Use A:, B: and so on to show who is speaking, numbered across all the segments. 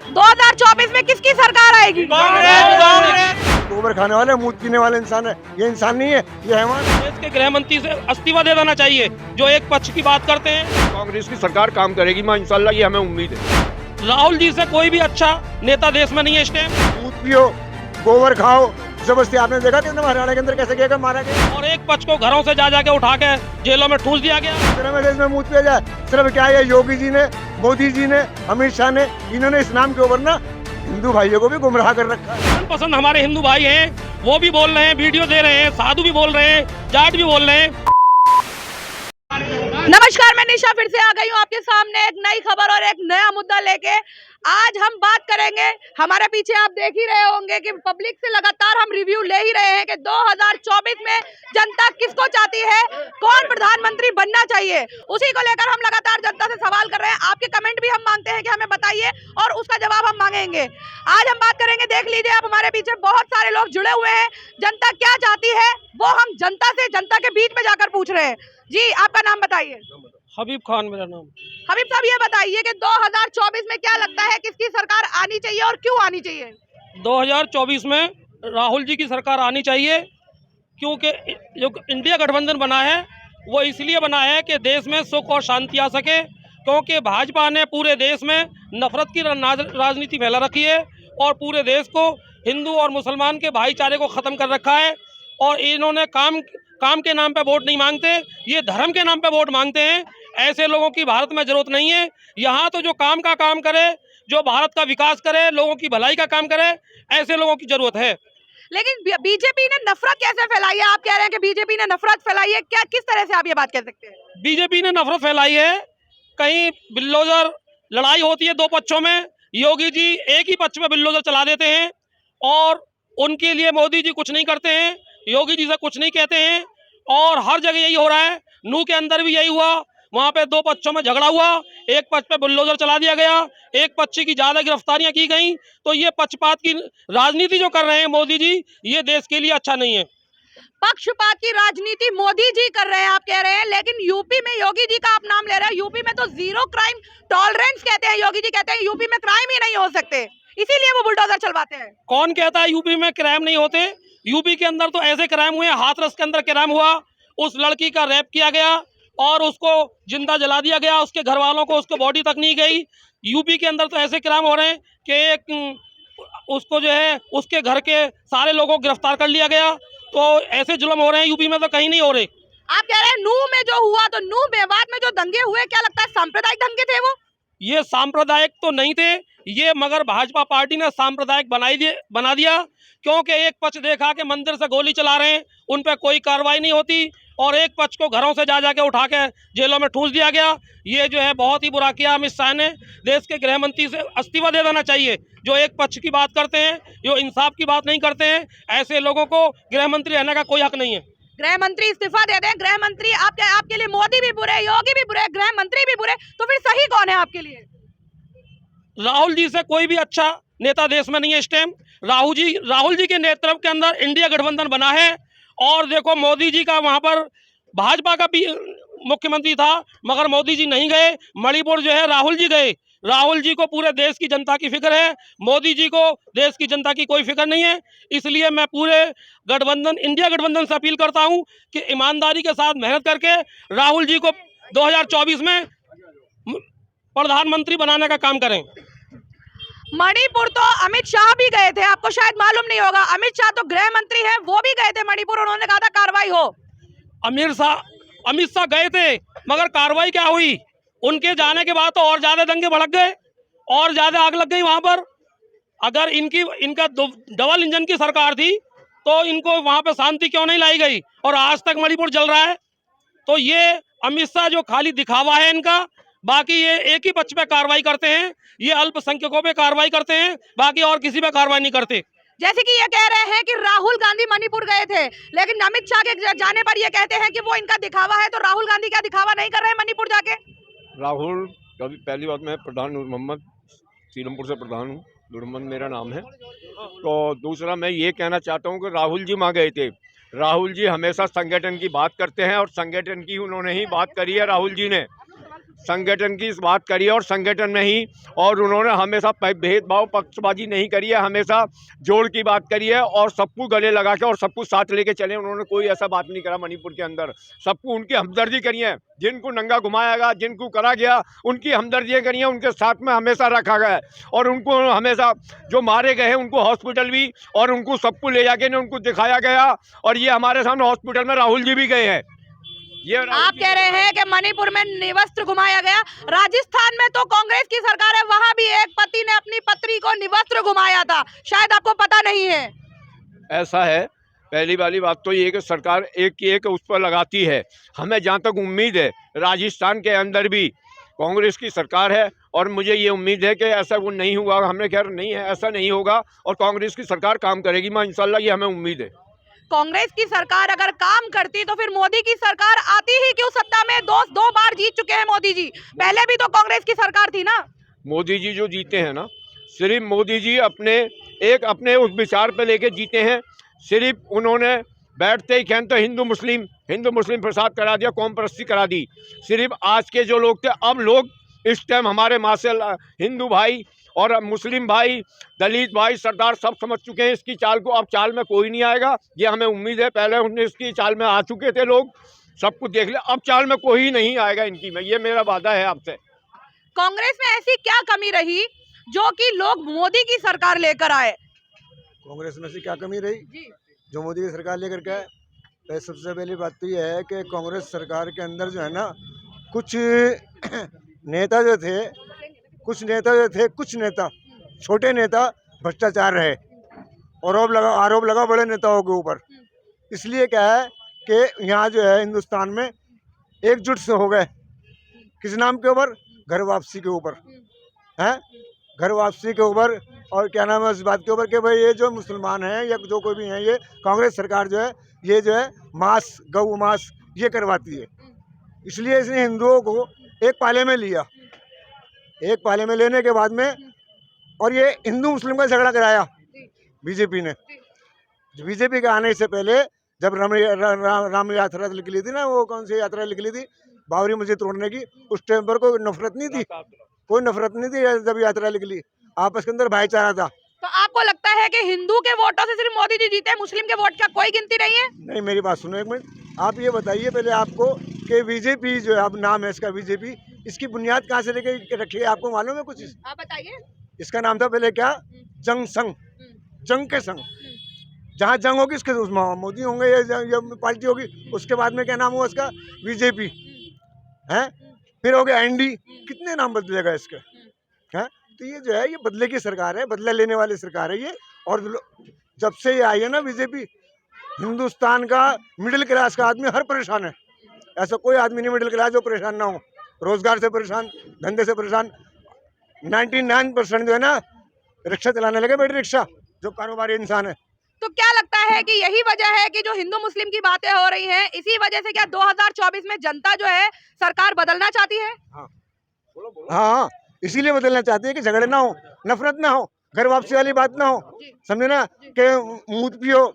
A: 2024 में किसकी सरकार आएगी?
B: गोबर खाने वाले, मूत पीने वाले इंसान है। ये इंसान नहीं है, ये हैवान है।
C: देश के गृह मंत्री से इस्तीफा दे देना चाहिए जो एक पक्ष की बात करते हैं।
D: कांग्रेस की सरकार काम करेगी मां, इंशाल्लाह, ये हमें उम्मीद है।
C: राहुल जी से कोई भी अच्छा नेता देश में नहीं है इस टाइम।
B: मूत पियो, गोबर खाओ, जबरदस्ती। आपने देखा कि हरियाणा के अंदर कैसे किया, मारा गया।
C: और एक पक्ष को घरों से जा के उठा के जेलों में ठूस दिया गया।
B: देश में मूत पिया जाए, सिर्फ क्या है, योगी जी ने, मोदी जी ने, अमित शाह ने, इन्होंने इस नाम के ऊपर ना हिंदू भाइयों को भी गुमराह कर रखा है।
C: पसंद हमारे हिंदू भाई हैं, वो भी बोल रहे हैं, वीडियो दे रहे हैं, साधु भी बोल रहे हैं, जाट भी बोल रहे हैं।
A: नमस्कार, मैं निशा फिर से आ गई हूँ आपके सामने एक नई खबर और एक नया मुद्दा लेके। आज हम बात करेंगे, हमारे पीछे आप देख ही रहे होंगे कि पब्लिक से लगातार हम रिव्यू ले ही रहे हैं कि 2024 में जनता किसको चाहती है, कौन प्रधानमंत्री बनना चाहिए। उसी को लेकर हम लगातार जनता से सवाल कर रहे हैं। आपके कमेंट भी हम मांगते हैं कि हमें बताइए और उसका जवाब हम मांगेंगे। आज हम बात करेंगे, देख लीजिए आप हमारे पीछे बहुत सारे लोग जुड़े हुए हैं। जनता क्या चाहती है वो हम जनता से, जनता के बीच में जाकर पूछ रहे हैं। जी, आपका नाम बताइए।
C: हबीब खान मेरा नाम।
A: हबीब साहब, ये बताइए कि 2024 में क्या लगता है किसकी सरकार आनी चाहिए और क्यों आनी चाहिए?
C: 2024 में राहुल जी की सरकार आनी चाहिए, क्योंकि जो इंडिया गठबंधन बना है वो इसलिए बना है कि देश में सुख और शांति आ सके। क्योंकि भाजपा ने पूरे देश में नफरत की राजनीति फैला रखी है और पूरे देश को हिंदू और मुसलमान के भाईचारे को ख़त्म कर रखा है। और इन्होंने काम के नाम पे वोट नहीं मांगते, ये धर्म के नाम पे वोट मांगते हैं। ऐसे लोगों की भारत में जरूरत नहीं है। यहाँ तो जो काम का काम करे, जो भारत का विकास करे, लोगों की भलाई का काम करे, ऐसे लोगों की जरूरत है।
A: लेकिन बीजेपी ने नफरत कैसे फैलाई है? आप कह रहे हैं कि बीजेपी ने नफरत फैलाई है, क्या किस तरह से आप ये बात कह सकते हैं?
C: बीजेपी ने नफरत फैलाई है। कहीं बिल्डोजर लड़ाई होती है दो पक्षों में, योगी जी एक ही पक्ष में बिल्डोजर चला देते हैं और उनके लिए मोदी जी कुछ नहीं करते हैं, योगी जी से कुछ नहीं कहते हैं। और हर जगह यही हो रहा है। नू के अंदर भी यही हुआ, वहाँ पे दो पक्षों में झगड़ा हुआ, एक पक्ष पे बुलडोजर चला दिया गया, एक पक्ष की ज्यादा गिरफ्तारियां की गई। तो ये पक्षपात की राजनीति जो कर रहे हैं मोदी जी, ये देश के लिए अच्छा नहीं है।
A: पक्षपात की राजनीति मोदी जी कर रहे हैं आप कह रहे हैं, लेकिन यूपी में योगी जी का आप नाम ले रहे हैं। यूपी में तो जीरो क्राइम टॉलरेंस कहते हैं, योगी जी कहते हैं यूपी में क्राइम ही नहीं हो सकते, इसीलिए वो बुलडोजर चलवाते हैं।
C: कौन कहता है यूपी में क्राइम नहीं होते? यूपी के अंदर तो ऐसे क्राइम हुए, हाथरस के अंदर क्राइम हुआ, उस लड़की का रेप किया गया और उसको जिंदा जला दिया गया, उसके घर वालों को उसको बॉडी तक नहीं गई। यूपी के अंदर तो ऐसे क्राइम हो रहे हैं कि एक उसको जो है उसके घर के सारे लोगों को गिरफ्तार कर लिया गया। तो ऐसे जुल्म हो रहे हैं यूपी में, तो कहीं नहीं हो रहे।
A: आप कह रहे हैं नू में जो हुआ, तो नू मेवात में जो दंगे हुए, क्या लगता है सांप्रदायिक दंगे थे वो?
C: ये सांप्रदायिक तो नहीं थे ये, मगर भाजपा पार्टी ने सांप्रदायिक बना दिया। क्योंकि एक पक्ष देखा कि मंदिर से गोली चला रहे हैं, उन पर कोई कार्रवाई नहीं होती, और एक पक्ष को घरों से जा के उठा के जेलों में ठूस दिया गया। ये जो है बहुत ही बुरा किया अमित शाह ने। देश के गृह मंत्री से इस्तीफा दे देना चाहिए जो एक पक्ष की बात करते हैं, जो इंसाफ की बात नहीं करते हैं। ऐसे लोगों को गृह मंत्री रहने का कोई हक नहीं है।
A: गृह मंत्री इस्तीफा दे दें। गृह मंत्री आपके लिए मोदी भी बुरे, योगी भी बुरे, गृह मंत्री भी बुरे, तो फिर सही कौन है आपके लिए?
C: राहुल जी से कोई भी अच्छा नेता देश में नहीं है इस टाइम। राहुल जी के नेतृत्व के अंदर इंडिया गठबंधन बना है। और देखो, मोदी जी का वहां पर भाजपा का भी मुख्यमंत्री था, मगर मोदी जी नहीं गए। मणिपुर जो है राहुल जी गए। राहुल जी को पूरे देश की जनता की फिक्र है, मोदी जी को देश की जनता की कोई फिक्र नहीं है। इसलिए मैं पूरे इंडिया गठबंधन से अपील करता हूं कि ईमानदारी के साथ मेहनत करके राहुल जी को 2024 में प्रधानमंत्री बनाने का काम करें।
A: मणिपुर तो अमित शाह भी गए थे, आपको शायद मालूम नहीं होगा। अमित शाह तो गृह मंत्री हैं, वो भी गए थे मणिपुर, उन्होंने कहा था कार्रवाई हो।
C: अमित शाह गए थे, मगर कार्रवाई क्या हुई? उनके जाने के बाद तो और ज्यादा दंगे भड़क गए और ज्यादा आग लग गई वहां पर। अगर इनका डबल इंजन की सरकार थी तो इनको वहां पे शांति क्यों नहीं लाई गई, और आज तक मणिपुर जल रहा है। तो ये अमित शाह जो खाली दिखावा है इनका, बाकी ये एक ही पक्ष पे कार्रवाई करते हैं, ये अल्पसंख्यकों पे कार्रवाई करते हैं, बाकी और किसी पे कार्रवाई नहीं करते।
A: जैसे कि ये कह रहे हैं कि राहुल गांधी मणिपुर गए थे, लेकिन अमित शाह के जाने पर ये कहते हैं कि वो इनका दिखावा है। तो राहुल गांधी क्या दिखावा नहीं कर रहे हैं मणिपुर जाके?
D: राहुल, कभी पहली बात, मैं प्रधान नूर मोहम्मद, सीलमपुर से प्रधान हूँ, नूर मोहम्मद मेरा नाम है। तो दूसरा मैं ये कहना चाहता हूँ कि राहुल जी वहाँ गए थे। राहुल जी हमेशा संगठन की बात करते हैं और संगठन की उन्होंने ही बात करी है। राहुल जी ने संगठन की बात करी है और संगठन में ही, और उन्होंने हमेशा भेदभाव पक्षपाती नहीं करी है, हमेशा जोड़ की बात करी है और सबको गले लगा के और सबको साथ लेके चले। उन्होंने कोई ऐसा बात नहीं करा मणिपुर के अंदर, सबको उनकी हमदर्दी करी है, जिनको नंगा घुमाया गया, जिनको करा गया, उनकी हमदर्दियाँ करी हैं, उनके साथ में हमेशा रखा गया है। और उनको हमेशा जो मारे गए हैं उनको हॉस्पिटल भी और उनको सबको ले जाके उनको दिखाया गया। और ये हमारे सामने हॉस्पिटल में राहुल जी भी गए हैं। ये
A: आप कह रहे हैं कि मणिपुर में निवस्त्र घुमाया गया, राजस्थान में तो कांग्रेस की सरकार है, वहां भी एक पति ने अपनी पत्नी को निवस्त्र घुमाया था, शायद आपको पता नहीं है।
D: ऐसा है, पहली वाली बात तो ये कि सरकार एक की एक उस पर लगाती है। हमें जहाँ तक उम्मीद है राजस्थान के अंदर भी कांग्रेस की सरकार है और मुझे ये उम्मीद है कि ऐसा वो नहीं हुआ। हमने खैर नहीं है, ऐसा नहीं होगा और कांग्रेस की सरकार काम करेगी मां, इंशाल्लाह, ये हमें उम्मीद है।
A: कांग्रेस की सरकार अगर काम करती तो फिर मोदी की सरकार आती ही क्यों सत्ता में? दो बार जीत चुके हैं मोदी जी, पहले भी तो कांग्रेस की सरकार थी ना।
D: मोदी जी जो जीते हैं ना, सिर्फ मोदी जी अपने उस विचार पे लेके जीते हैं। सिर्फ उन्होंने बैठते ही कहते हिंदू मुस्लिम प्रसाद करा दिया, कौम परस्ती करा दी। सिर्फ आज के जो लोग थे, अब लोग इस टाइम हमारे माशाअल्लाह हिंदू भाई और मुस्लिम भाई, दलित भाई, सरदार सब समझ चुके हैं इसकी चाल को। अब चाल में कोई नहीं आएगा, ये हमें उम्मीद है। पहले उन्हें इसकी चाल में आ चुके थे लोग, सब कुछ देख लिया, अब चाल में कोई नहीं आएगा इनकी में, ये मेरा वादा है आपसे।
A: कांग्रेस में ऐसी क्या कमी रही जो कि लोग मोदी की सरकार लेकर आए?
B: कांग्रेस में से क्या कमी रही जो मोदी की सरकार लेकर के आए? तो सबसे पहली बात तो ये है कि कांग्रेस सरकार के अंदर जो है ना, कुछ नेता जो थे, कुछ नेता छोटे नेता भ्रष्टाचार रहे और आरोप लगा बड़े नेताओं के ऊपर। इसलिए क्या है कि यहाँ जो है हिंदुस्तान में एकजुट से हो गए, किस नाम के ऊपर? घर वापसी के ऊपर है, घर वापसी के ऊपर। और क्या नाम है इस बात के ऊपर कि भाई ये जो मुसलमान हैं या जो कोई भी हैं, ये कांग्रेस सरकार जो है ये जो है मांस, गौ मांस ये करवाती है। इसलिए इसने हिंदुओं को एक पाले में लिया, एक पाले में लेने के बाद में और ये हिंदू मुस्लिम का झगड़ा कराया बीजेपी ने। बीजेपी के आने से पहले जब राम यात्रा निकली थी ना, वो कौन सी यात्रा निकली थी, बाबरी मस्जिद तोड़ने की, उस टाइम पर कोई नफरत नहीं थी, कोई नफरत नहीं थी। जब यात्रा निकली आपस के अंदर भाईचारा था।
A: तो आपको लगता है कि हिंदू के वोटों से सिर्फ मोदी जी जीते, मुस्लिम के वोट का कोई गिनती नहीं है?
B: नहीं, मेरी बात सुनो एक मिनट। आप ये बताइए पहले आपको कि बीजेपी जो है, अब नाम है इसका बीजेपी, इसकी बुनियाद कहाँ से लेके रखी है, आपको मालूम है कुछ?
A: आप बताइए।
B: इसका नाम था पहले क्या? जंग संघ, जंग के संघ। जहाँ जंग होगी उसके उसमें मोदी होंगे या पार्टी होगी। उसके बाद में क्या नाम हुआ इसका? बीजेपी है, फिर हो गया एनडी। कितने नाम बदलेगा इसके हैं? तो ये जो है ये बदले की सरकार है, बदला लेने वाली सरकार है ये। और जब से ये आई है ना बीजेपी, हिंदुस्तान का मिडिल क्लास का आदमी हर परेशान है। ऐसा कोई आदमी नहीं मिडिल क्लास जो परेशान ना हो, रोजगार से परेशान, धंधे से परेशान। 99% जो है ना रिक्शा चलाने लगे, बैटरी रिक्शा, जो कारोबारी इंसान है।
A: तो क्या लगता है कि यही वजह है कि जो हिंदू मुस्लिम की बातें हो रही हैं, इसी वजह से क्या 2024 में जनता जो है सरकार बदलना चाहती है?
B: हाँ, इसीलिए बदलना चाहती है कि झगड़े ना हो, नफरत ना हो, घर वापसी वाली बात ना हो, समझे ना, कि मूत पियो,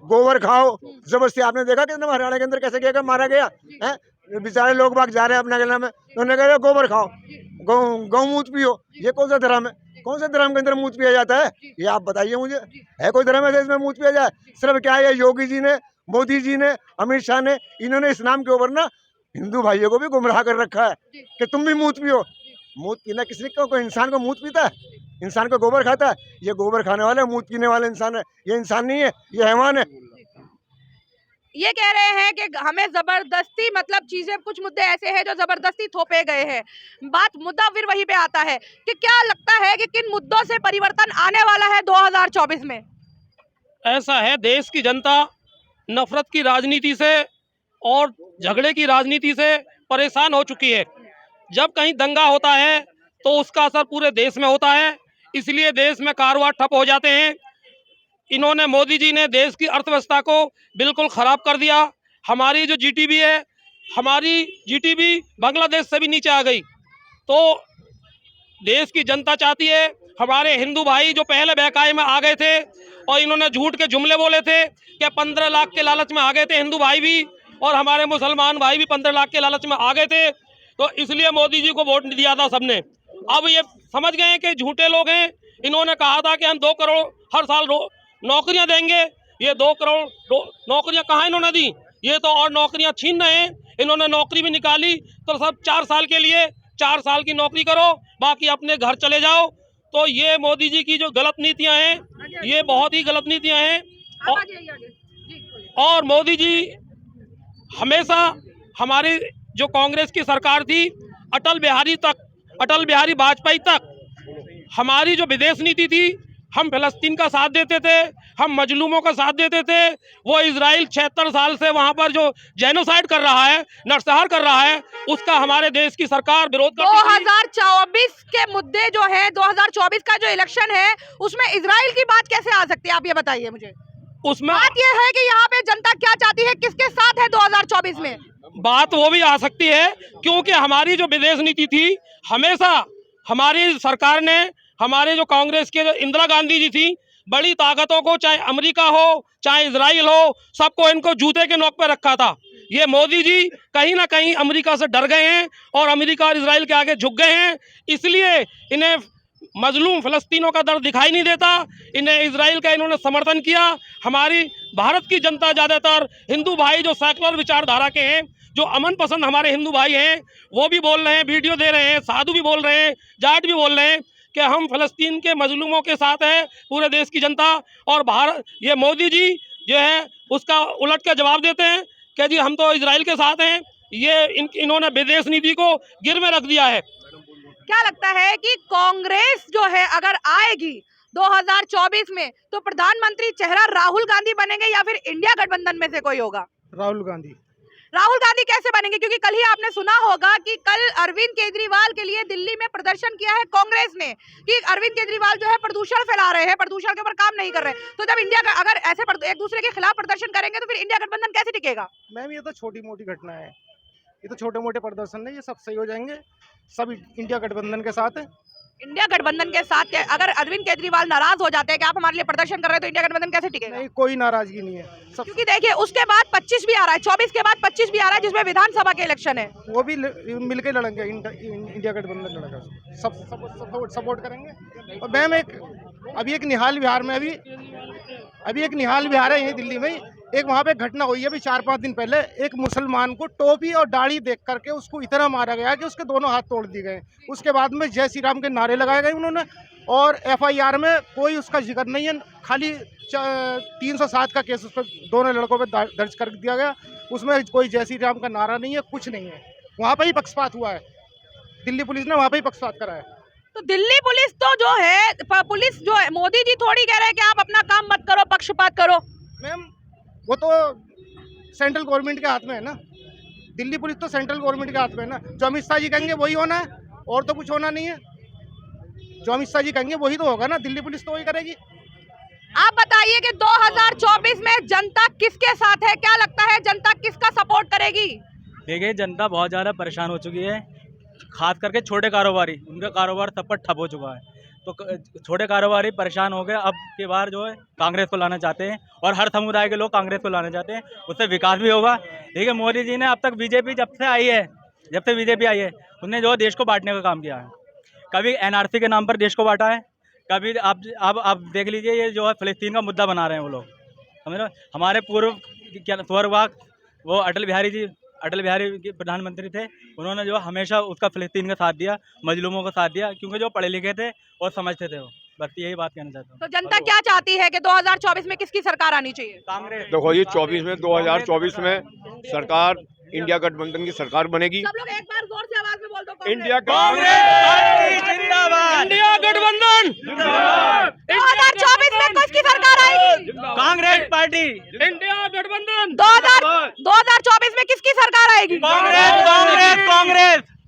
B: गोबर खाओ जबरदस्ती। आपने देखा कि हरियाणा के अंदर कैसे क्या मारा गया है? बेचारे लोग बाग जा रहे हैं अपना गला में, तो उन्होंने कहा गोबर खाओ, गौमूत पियो। ये कौन सा धर्म है? कौन सा धर्म के अंदर मूत पिया जाता है? ये आप बताइए मुझे, है कोई धर्म ऐसा इसमें मूत पिया जाए? सिर्फ क्या है, योगी जी ने, मोदी जी ने, अमित शाह ने, इन्होंने इस नाम के ऊपर ना हिंदू भाइयों को भी गुमराह कर रखा है कि तुम भी मूत पियो। मूत पीना किसने क्यों? कोई इंसान को मूत पीता है? इंसान को गोबर खाता है? ये गोबर खाने वाला मूत पीने वाला इंसान है, ये इंसान नहीं है, ये हैवान है।
A: ये कह रहे हैं कि हमें जबरदस्ती, मतलब चीजें, कुछ मुद्दे ऐसे हैं जो जबरदस्ती थोपे गए हैं। मुद्दा फिर वहीं पे आता है कि क्या लगता है कि किन मुद्दों से परिवर्तन आने वाला है 2024 में?
C: ऐसा है, देश की जनता नफरत की राजनीति से और झगड़े की राजनीति से परेशान हो चुकी है। जब कहीं दंगा होता है तो उसका असर पूरे देश में होता है, इसलिए देश में कारोबार ठप हो जाते हैं। इन्होंने, मोदी जी ने देश की अर्थव्यवस्था को बिल्कुल ख़राब कर दिया। हमारी जो जीडीपी है, हमारी जीडीपी बांग्लादेश से भी नीचे आ गई। तो देश की जनता चाहती है, हमारे हिंदू भाई जो पहले बहकाए में आ गए थे और इन्होंने झूठ के जुमले बोले थे कि 15 लाख के लालच में आ गए थे हिंदू भाई भी, और हमारे मुसलमान भाई भी 15 लाख के लालच में आ गए थे। तो इसलिए मोदी जी को वोट दिया था सबने। अब ये समझ गए हैं कि झूठे लोग हैं। इन्होंने कहा था कि हम 2 करोड़ हर साल नौकरियां देंगे। ये 2 करोड़ नौकरियां कहाँ इन्होंने दी? ये तो और नौकरियां छीन रहे हैं। इन्होंने नौकरी भी निकाली तो सब 4 साल के लिए 4 साल की नौकरी करो, बाकी अपने घर चले जाओ। तो ये मोदी जी की जो गलत नीतियां हैं, ये बहुत ही गलत नीतियां हैं। और मोदी जी हमेशा हमारी जो कांग्रेस की सरकार थी, अटल बिहारी वाजपेयी तक हमारी जो विदेश नीति थी, हम फिलिस्तीन का साथ देते थे, हम मजलूमों का साथ देते थे। वो इजराइल 76 साल से वहां पर जो जेनोसाइड कर रहा है, नरसंहार कर रहा है, उसका हमारे देश की सरकार विरोध करती थी।
A: 2024 के मुद्दे जो है, 2024 का जो इलेक्शन है, उसमें इजराइल की बात कैसे आ सकती है, आप ये बताइए मुझे।
C: उसमें
A: बात ये है कि यहाँ पे जनता क्या चाहती है, किसके साथ है 2024 में?
C: बात वो भी आ सकती है क्योंकि हमारी जो विदेश नीति थी, हमेशा हमारी सरकार ने, हमारे जो कांग्रेस के जो इंदिरा गांधी जी थी, बड़ी ताकतों को, चाहे अमेरिका हो चाहे इजराइल हो, सबको इनको जूते के नोक पे रखा था। ये मोदी जी कहीं ना कहीं अमेरिका से डर गए हैं और अमेरिका और इजराइल के आगे झुक गए हैं। इसलिए इन्हें मजलूम फिलिस्तीनों का दर्द दिखाई नहीं देता। इन्हें इजराइल का इन्होंने समर्थन किया। हमारी भारत की जनता, ज़्यादातर हिंदू भाई जो सेकुलर विचारधारा के हैं, जो अमन पसंद हमारे हिंदू भाई हैं, वो भी बोल रहे हैं, वीडियो दे रहे हैं, साधु भी बोल रहे हैं, जाट भी बोल रहे हैं कि हम फिलिस्तीन के मजलूमों के साथ हैं, पूरे देश की जनता। और भारत, ये मोदी जी जो है उसका उलट के जवाब देते हैं कि जी हम तो इजराइल के साथ हैं। ये इन्होंने विदेश नीति को गिर में रख दिया है।
A: क्या लगता है कि कांग्रेस जो है अगर आएगी 2024 में, तो प्रधानमंत्री चेहरा राहुल गांधी बनेंगे या फिर इंडिया गठबंधन में से कोई होगा?
E: राहुल गांधी।
A: राहुल गांधी कैसे बनेंगे? क्योंकि कल ही आपने सुना होगा कि कल अरविंद केजरीवाल के लिए दिल्ली में प्रदर्शन किया है कांग्रेस ने, कि अरविंद केजरीवाल जो है प्रदूषण फैला रहे हैं, प्रदूषण के ऊपर काम नहीं कर रहे। तो जब इंडिया का अगर ऐसे एक दूसरे के खिलाफ प्रदर्शन करेंगे तो फिर इंडिया गठबंधन कैसे टिकेगा?
E: मैम, ये तो छोटी मोटी घटना है, ये तो छोटे मोटे प्रदर्शन है, ये सब सही हो जाएंगे, सब इंडिया गठबंधन के साथ है।
A: इंडिया गठबंधन के साथ अगर अरविंद केजरीवाल नाराज हो जाते हैं कि आप हमारे लिए प्रदर्शन कर रहे हैं, तो इंडिया गठबंधन कैसे टिकेगा?
E: नहीं, कोई नाराजगी नहीं है सब।
A: क्योंकि देखिए उसके बाद 25 भी आ रहा है, 24 के बाद 25 भी आ रहा है, जिसमें विधानसभा के इलेक्शन है।
E: वो भी मिलकर लड़ेंगे, इंडिया गठबंधन लड़ेगा, सब सपोर्ट करेंगे। और मैम अभी एक निहाल बिहार में अभी एक निहाल बिहार है यहीं दिल्ली में, एक वहाँ पे घटना हुई है अभी 4-5 दिन पहले। एक मुसलमान को टोपी और दाढ़ी देख करके उसको इतना मारा गया कि उसके दोनों हाथ तोड़ दिए गए। उसके बाद में जय श्री राम के नारे लगाए गए उन्होंने, और FIR में कोई उसका जिक्र नहीं है, खाली 307 का केस उस पर दोनों लड़कों पे दर्ज कर दिया गया। उसमें कोई जय श्री राम का नारा नहीं है, कुछ नहीं है। वहाँ पर ही पक्षपात हुआ है, दिल्ली पुलिस ने वहाँ पर ही पक्षपात करा है।
A: तो दिल्ली पुलिस तो जो है, पुलिस जो है, मोदी जी थोड़ी कह रहे हैं कि आप अपना काम मत करो, पक्षपात करो।
E: मैम, वो तो सेंट्रल गवर्नमेंट के हाथ में है ना, दिल्ली पुलिस तो सेंट्रल गवर्नमेंट के हाथ में है ना। जो अमित शाह जी कहेंगे वही होना है, और तो कुछ होना नहीं है। जो अमित शाह जी कहेंगे वही तो होगा ना, दिल्ली पुलिस तो वही करेगी।
A: आप बताइए कि 2024 में जनता किसके साथ है? क्या लगता है जनता किसका सपोर्ट करेगी?
F: देखिए, जनता बहुत ज़्यादा परेशान हो चुकी है, खास करके छोटे कारोबारी, उनका कारोबार सब पर ठप हो चुका है। तो छोटे कारोबारी परेशान हो गए। अब की बार जो है कांग्रेस को लाना चाहते हैं, और हर समुदाय के लोग कांग्रेस को लाना चाहते हैं, उससे विकास भी होगा। देखिए, मोदी जी ने अब तक बीजेपी जब से बीजेपी आई है, उसने जो देश को बांटने का काम किया है। कभी NRC के नाम पर देश को बांटा है, कभी आप देख लीजिए, ये जो है फिलिस्तीन का मुद्दा बना रहे हैं वो लोग, समझ रहे हो। हमारे पूर्व स्वर्गवास वो अटल बिहारी के प्रधानमंत्री थे, उन्होंने जो हमेशा उसका फिलिस्तीन का साथ दिया, मजलूमों का साथ दिया, क्योंकि जो पढ़े लिखे थे और समझते थे वो। बस यही बात कहना चाहता हूँ।
A: तो जनता क्या चाहती है कि 2024 में किसकी सरकार आनी चाहिए?
F: कांग्रेस।
D: देखो जी, 2024 में सरकार इंडिया गठबंधन की सरकार बनेगी।
A: सब लोग एक बार जोर से आवाज में बोल दो,
D: इंडिया
F: जिंदाबाद,
C: इंडिया गठबंधन
A: 2024 में किसकी सरकार आएगी?
F: कांग्रेस पार्टी,
C: इंडिया गठबंधन
A: 2024 में किसकी सरकार आएगी?
F: कांग्रेस।